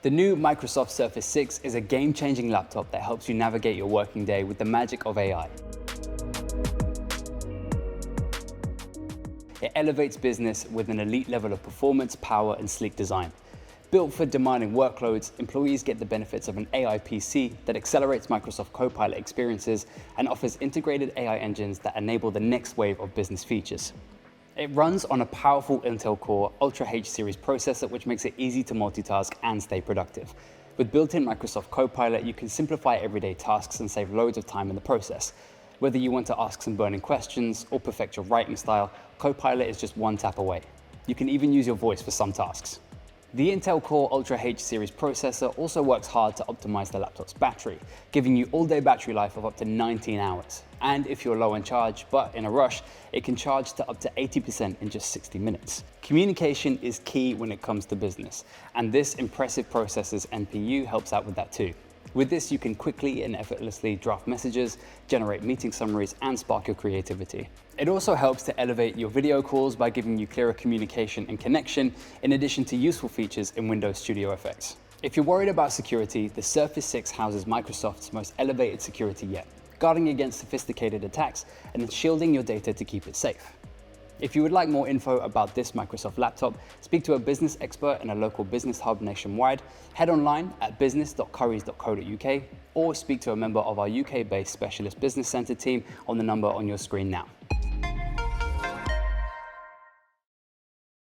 The new Microsoft Surface 6 is a game-changing laptop that helps you navigate your working day with the magic of AI. It elevates business with an elite level of performance, power, and sleek design. Built for demanding workloads, employees get the benefits of an AI PC that accelerates Microsoft Copilot experiences and offers integrated AI engines that enable the next wave of business features. It runs on a powerful Intel Core Ultra H series processor, which makes it easy to multitask and stay productive. With built-in Microsoft Copilot, you can simplify everyday tasks and save loads of time in the process. Whether you want to ask some burning questions or perfect your writing style, Copilot is just one tap away. You can even use your voice for some tasks. The Intel Core Ultra H series processor also works hard to optimize the laptop's battery, giving you all-day battery life of up to 19 hours. And if you're low on charge, but in a rush, it can charge to up to 80% in just 60 minutes. Communication is key when it comes to business, and this impressive processor's NPU helps out with that too. With this, you can quickly and effortlessly draft messages, generate meeting summaries, and spark your creativity. It also helps to elevate your video calls by giving you clearer communication and connection, in addition to useful features in Windows Studio Effects. If you're worried about security, the Surface 6 houses Microsoft's most elevated security yet, guarding against sophisticated attacks and shielding your data to keep it safe. If you would like more info about this Microsoft laptop, speak to a business expert in a local business hub nationwide, head online at business.currys.co.uk, or speak to a member of our UK-based specialist business centre team on the number on your screen now.